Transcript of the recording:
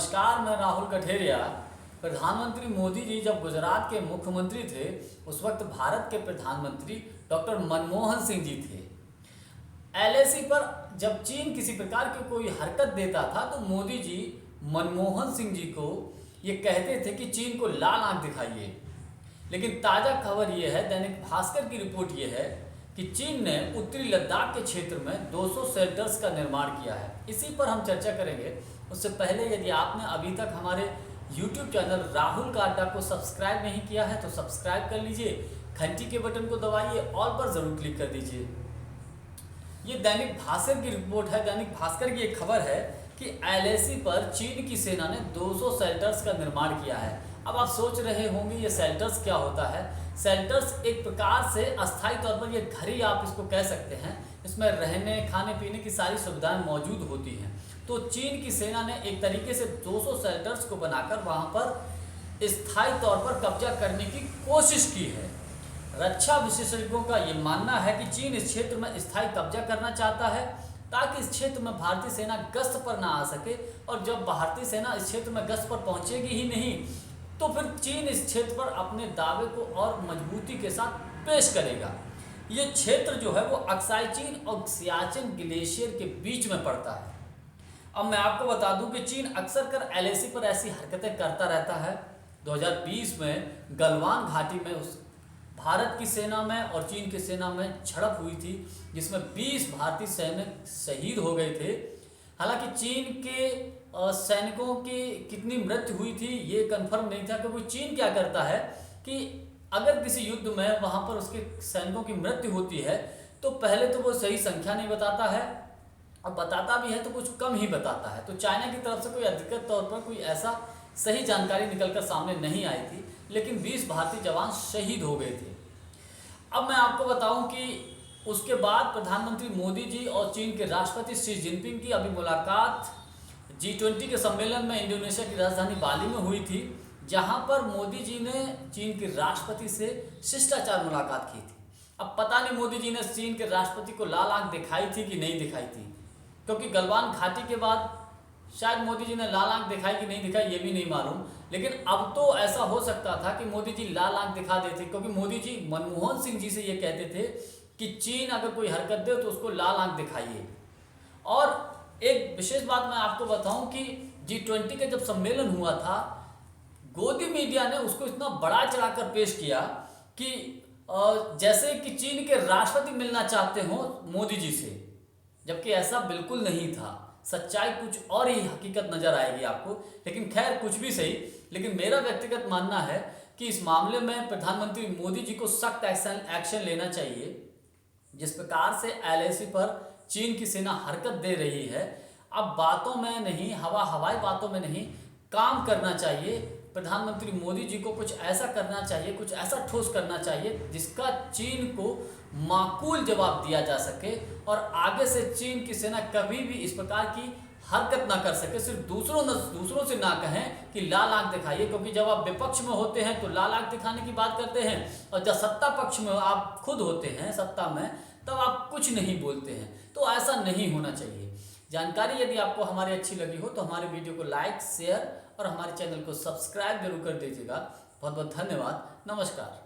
नमस्कार, मैं राहुल कठेरिया। प्रधानमंत्री मोदी जी जब गुजरात के मुख्यमंत्री थे, उस वक्त भारत के प्रधानमंत्री डॉक्टर मनमोहन सिंह जी थे। एलएसी पर जब चीन किसी प्रकार की कोई हरकत देता था तो मोदी जी मनमोहन सिंह जी को ये कहते थे कि चीन को लाल आंख दिखाइए। लेकिन ताज़ा खबर ये है, दैनिक भास्कर की रिपोर्ट ये है कि चीन ने उत्तरी लद्दाख के क्षेत्र में 200 शेल्टर्स का निर्माण किया है। इसी पर हम चर्चा करेंगे। उससे पहले यदि आपने अभी तक हमारे YouTube चैनल राहुल का अड्डा को सब्सक्राइब नहीं किया है तो सब्सक्राइब कर लीजिए, घंटी के बटन को दबाइए, ऑल पर ज़रूर क्लिक कर दीजिए। ये दैनिक भास्कर की रिपोर्ट है। दैनिक भास्कर की एक खबर है कि एलएसी पर चीन की सेना ने 200 शेल्टर्स का निर्माण किया है। अब आप सोच रहे होंगे ये शेल्टर्स क्या होता है। शेल्टर्स एक प्रकार से अस्थायी तौर पर ये घर ही आप इसको कह सकते हैं। इसमें रहने खाने पीने की सारी सुविधाएं मौजूद होती हैं। तो चीन की सेना ने एक तरीके से 200 शेल्टर्स को बनाकर वहां पर स्थायी तौर पर कब्जा करने की कोशिश की है। रक्षा विशेषज्ञों का ये मानना है कि चीन इस क्षेत्र में स्थायी कब्जा करना चाहता है ताकि इस क्षेत्र में भारतीय सेना गश्त पर ना आ सके, और जब भारतीय सेना इस क्षेत्र में गश्त पर पहुंचेगी ही नहीं तो फिर चीन इस क्षेत्र पर अपने दावे को और मजबूती के साथ पेश करेगा। ये क्षेत्र जो है वो अक्साई चीन और सियाचिन ग्लेशियर के बीच में पड़ता है। अब मैं आपको बता दूं कि चीन अक्सर कर एलएसी पर ऐसी हरकतें करता रहता है। 2020 में गलवान घाटी में उस भारत की सेना में और चीन की सेना में झड़प हुई थी, जिसमें 20 भारतीय सैनिक शहीद हो गए थे। हालांकि चीन के सैनिकों की कितनी मृत्यु हुई थी ये कंफर्म नहीं था, क्योंकि चीन क्या करता है कि अगर किसी युद्ध में वहां पर उसके सैनिकों की मृत्यु होती है तो पहले तो वो सही संख्या नहीं बताता है, और बताता भी है तो कुछ कम ही बताता है। तो चाइना की तरफ से कोई अधिकृत तौर पर कोई ऐसा सही जानकारी निकलकर सामने नहीं आई थी, लेकिन 20 भारतीय जवान शहीद हो गए थे। अब मैं आपको बताऊं कि उसके बाद प्रधानमंत्री मोदी जी और चीन के राष्ट्रपति शी जिनपिंग की अभी मुलाकात G20 के सम्मेलन में इंडोनेशिया की राजधानी बाली में हुई थी, जहां पर मोदी जी ने चीन के राष्ट्रपति से शिष्टाचार मुलाकात की थी। अब पता नहीं मोदी जी ने चीन के राष्ट्रपति को लाल आंख दिखाई थी कि नहीं दिखाई थी, क्योंकि गलवान घाटी के बाद शायद मोदी जी ने लाल आंख दिखाई कि नहीं दिखाई ये भी नहीं मालूम। लेकिन अब तो ऐसा हो सकता था कि मोदी जी लाल आंख दिखा देते, क्योंकि मोदी जी मनमोहन सिंह जी से ये कहते थे कि चीन अगर कोई हरकत दे तो उसको लाल आंख दिखाइए। और एक विशेष बात मैं आपको बताऊं कि G20 का जब सम्मेलन हुआ था, गोदी मीडिया ने उसको इतना बड़ा चढ़ाकर पेश किया कि जैसे कि चीन के राष्ट्रपति मिलना चाहते हो मोदी जी से, जबकि ऐसा बिल्कुल नहीं था। सच्चाई कुछ और ही हकीकत नजर आएगी आपको। लेकिन खैर कुछ भी सही, लेकिन मेरा व्यक्तिगत मानना है कि इस मामले में प्रधानमंत्री मोदी जी को सख्त एक्शन लेना चाहिए। जिस प्रकार से एलएसी पर चीन की सेना हरकत दे रही है, अब बातों में नहीं, हवाई बातों में नहीं, काम करना चाहिए। प्रधानमंत्री मोदी जी को कुछ ऐसा करना चाहिए, कुछ ऐसा ठोस करना चाहिए जिसका चीन को माकूल जवाब दिया जा सके, और आगे से चीन की सेना कभी भी इस प्रकार की हरकत ना कर सके। सिर्फ दूसरों से ना कहें कि लाल आंख दिखाइए, क्योंकि जब आप विपक्ष में होते हैं तो लाल आंख दिखाने की बात करते हैं, और जब सत्ता पक्ष में आप खुद होते हैं सत्ता में, तब आप कुछ नहीं बोलते हैं। तो ऐसा नहीं होना चाहिए। जानकारी यदि आपको हमारी अच्छी लगी हो तो हमारे वीडियो को लाइक, शेयर और हमारे चैनल को सब्सक्राइब जरूर कर दीजिएगा। बहुत बहुत धन्यवाद। नमस्कार।